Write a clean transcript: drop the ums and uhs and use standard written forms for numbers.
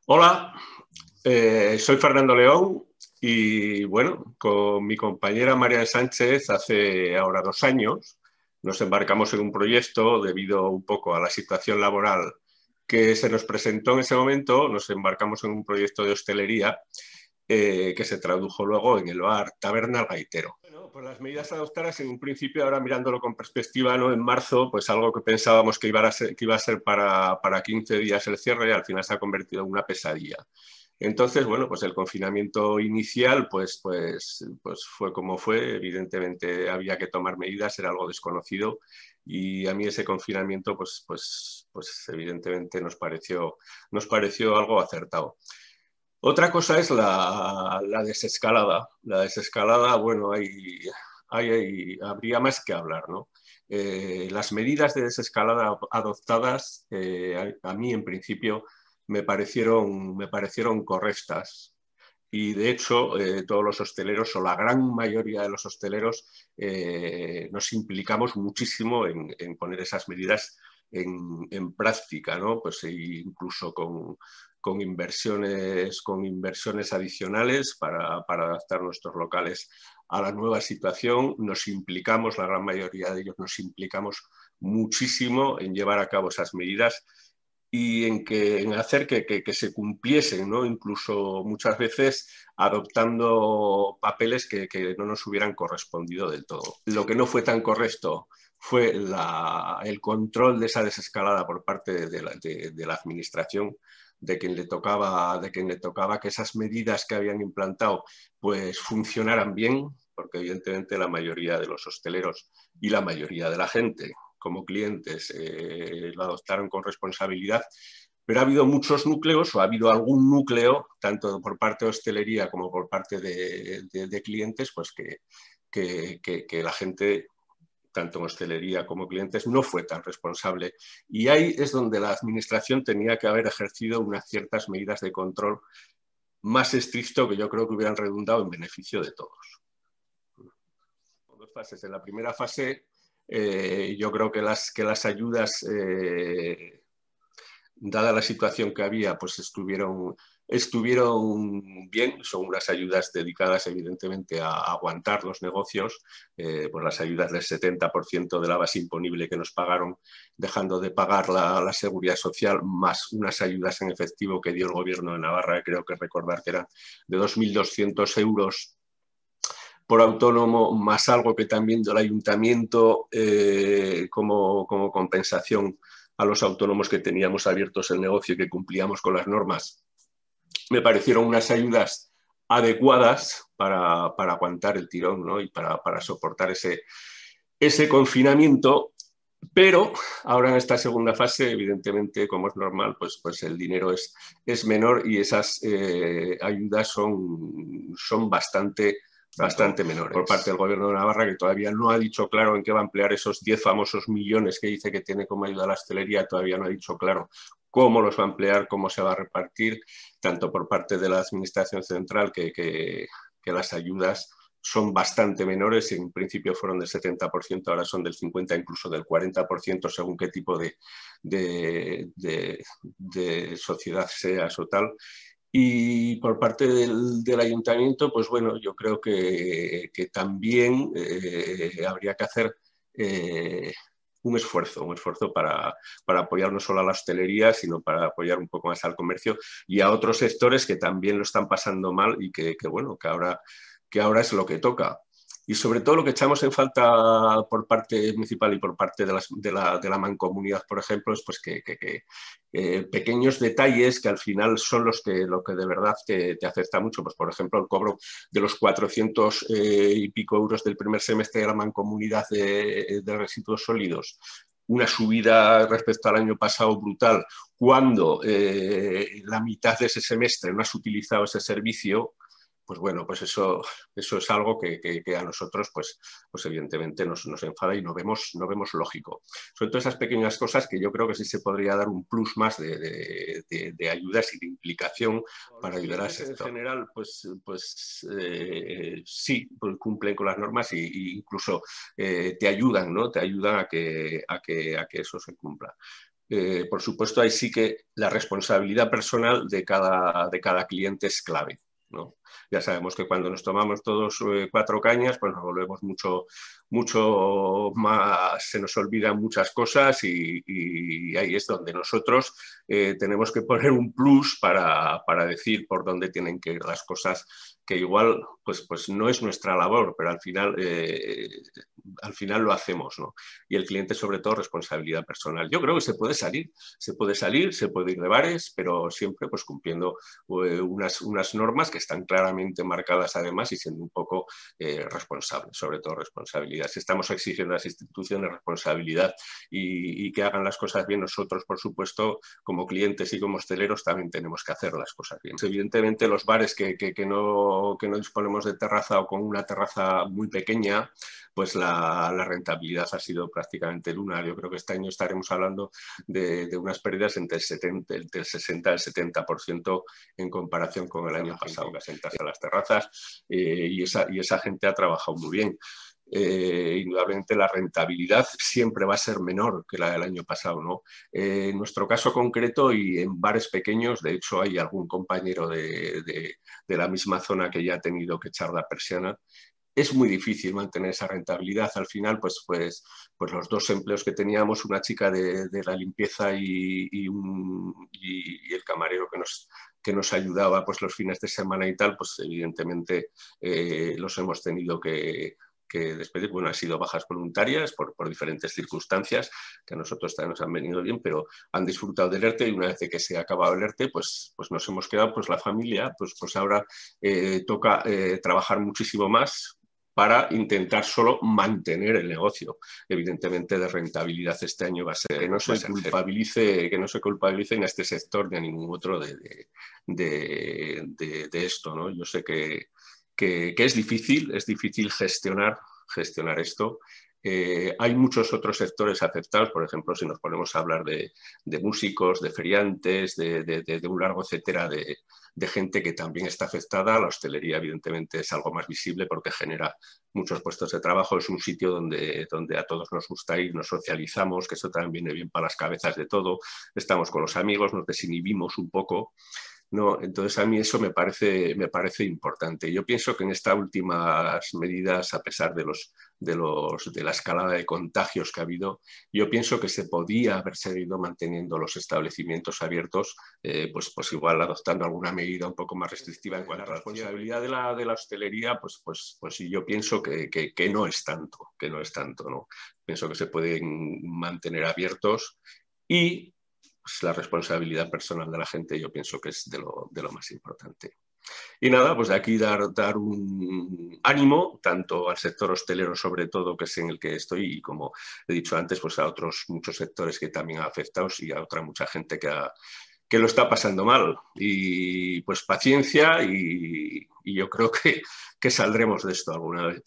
Hola, soy Fernando León y bueno, con mi compañera María Sánchez hace ahora 2 años nos embarcamos en un proyecto debido un poco a la situación laboral que se nos presentó en ese momento. Nos embarcamos en un proyecto de hostelería que se tradujo luego en el bar Taberna El Gaitero. Bueno, pues las medidas adoptadas en un principio, ahora mirándolo con perspectiva, ¿no? En marzo, pues algo que pensábamos que iba a ser para 15 días el cierre, al final se ha convertido en una pesadilla. Entonces, bueno, pues el confinamiento inicial pues fue como fue. Evidentemente había que tomar medidas, era algo desconocido y a mí ese confinamiento pues evidentemente nos pareció algo acertado. Otra cosa es la desescalada. La desescalada, bueno, habría más que hablar, ¿no? Las medidas de desescalada adoptadas, a mí en principio me parecieron correctas. Y de hecho, todos los hosteleros o la gran mayoría de los hosteleros nos implicamos muchísimo en poner esas medidas en práctica, ¿no? Pues incluso con inversiones adicionales para adaptar nuestros locales a la nueva situación. Nos implicamos, la gran mayoría de ellos nos implicamos muchísimo en llevar a cabo esas medidas y en hacer que se cumpliesen, ¿no? Incluso muchas veces adoptando papeles que no nos hubieran correspondido del todo. Lo que no fue tan correcto fue el control de esa desescalada por parte de la administración, de quien le tocaba que esas medidas que habían implantado pues funcionaran bien, porque evidentemente la mayoría de los hosteleros y la mayoría de la gente como clientes lo adoptaron con responsabilidad, pero ha habido muchos núcleos o ha habido algún núcleo, tanto por parte de hostelería como por parte de clientes, pues que la gente, tanto en hostelería como clientes, no fue tan responsable. Y ahí es donde la administración tenía que haber ejercido unas ciertas medidas de control más estricto que yo creo que hubieran redundado en beneficio de todos. Dos fases. En la primera fase, yo creo que las ayudas, dada la situación que había, pues estuvieron bien. Son unas ayudas dedicadas evidentemente a aguantar los negocios, pues las ayudas del 70% de la base imponible que nos pagaron, dejando de pagar la seguridad social, más unas ayudas en efectivo que dio el gobierno de Navarra, creo que recordar que eran de 2.200 euros por autónomo, más algo que también del ayuntamiento como compensación a los autónomos que teníamos abiertos el negocio y que cumplíamos con las normas. Me parecieron unas ayudas adecuadas para aguantar el tirón, ¿no? Y para soportar ese confinamiento. Pero ahora en esta segunda fase, evidentemente, como es normal, pues el dinero es menor y esas ayudas son bastante menores. Por parte del gobierno de Navarra, que todavía no ha dicho claro en qué va a emplear esos 10 famosos millones que dice que tiene como ayuda a la hostelería, todavía no ha dicho claro cómo los va a emplear, cómo se va a repartir, tanto por parte de la administración central que las ayudas son bastante menores. En principio fueron del 70%, ahora son del 50%, incluso del 40%, según qué tipo de sociedad seas o tal. Y por parte del ayuntamiento, pues bueno, yo creo que también habría que hacer eh, un esfuerzo para apoyar no solo a la hostelería, sino para apoyar un poco más al comercio y a otros sectores que también lo están pasando mal y bueno, que ahora es lo que toca. Y sobre todo lo que echamos en falta por parte municipal y por parte de la mancomunidad, por ejemplo, es pues que pequeños detalles que al final son lo que de verdad te afecta mucho. Pues, por ejemplo, el cobro de los 400 y pico euros del primer semestre de la mancomunidad de residuos sólidos, una subida respecto al año pasado brutal, cuando la mitad de ese semestre no has utilizado ese servicio. Pues bueno, pues eso es algo que a nosotros, pues evidentemente nos enfada y no vemos lógico. Son todas esas pequeñas cosas que yo creo que sí se podría dar un plus más de ayudas y de implicación para ayudar al sector. En general, pues sí, pues cumplen con las normas e incluso te ayudan, ¿no? Te ayudan a que eso se cumpla. por supuesto, ahí sí que la responsabilidad personal de cada cliente es clave, ¿no? Ya sabemos que cuando nos tomamos todos 4 cañas, pues nos volvemos mucho más, se nos olvidan muchas cosas y ahí es donde nosotros tenemos que poner un plus para decir por dónde tienen que ir las cosas, que igual pues no es nuestra labor, pero al final lo hacemos, ¿no? Y el cliente, sobre todo, responsabilidad personal. Yo creo que se puede salir, se puede ir de bares, pero siempre pues cumpliendo unas normas que están claramente marcadas además y siendo un poco responsables, sobre todo responsabilidad. Si estamos exigiendo a las instituciones responsabilidad y que hagan las cosas bien, nosotros, por supuesto, como clientes y como hosteleros, también tenemos que hacer las cosas bien. Evidentemente, los bares que no disponemos de terraza o con una terraza muy pequeña, pues la rentabilidad ha sido prácticamente nula. Yo creo que este año estaremos hablando de unas pérdidas entre el 60 y el 70% en comparación con el año pasado, que asentarse a las terrazas y esa gente ha trabajado muy bien. Indudablemente la rentabilidad siempre va a ser menor que la del año pasado, ¿no? En nuestro caso concreto y en bares pequeños, de hecho hay algún compañero de la misma zona que ya ha tenido que echar la persiana. Es muy difícil mantener esa rentabilidad. Al final, pues los 2 empleos que teníamos, una chica de la limpieza y el camarero que nos ayudaba pues los fines de semana y tal, pues evidentemente los hemos tenido que despedir. Bueno, han sido bajas voluntarias por diferentes circunstancias que a nosotros también nos han venido bien, pero han disfrutado del ERTE y una vez que se ha acabado el ERTE, pues nos hemos quedado, pues la familia, pues ahora toca trabajar muchísimo más para intentar solo mantener el negocio. Evidentemente de rentabilidad este año va a ser que no se culpabilicen a este sector ni a ningún otro de esto, ¿no? Yo sé que es difícil gestionar esto. Hay muchos otros sectores afectados, por ejemplo, si nos ponemos a hablar de músicos, de feriantes, de un largo etcétera de gente que también está afectada. La hostelería, evidentemente, es algo más visible porque genera muchos puestos de trabajo. Es un sitio donde a todos nos gusta ir, nos socializamos, que eso también viene bien para las cabezas de todo. Estamos con los amigos, nos desinhibimos un poco. No, entonces a mí eso me parece importante. Yo pienso que en estas últimas medidas, a pesar de la escalada de contagios que ha habido, yo pienso que se podía haber seguido manteniendo los establecimientos abiertos, pues igual adoptando alguna medida un poco más restrictiva en cuanto a la responsabilidad de la hostelería, pues sí, yo pienso que no es tanto, ¿no? Pienso que se pueden mantener abiertos y pues la responsabilidad personal de la gente yo pienso que es de lo más importante. Y nada, pues de aquí dar un ánimo tanto al sector hostelero sobre todo, que es en el que estoy, y como he dicho antes, pues a otros muchos sectores que también han afectado y a otra mucha gente que lo está pasando mal. Y pues paciencia y yo creo que saldremos de esto alguna vez.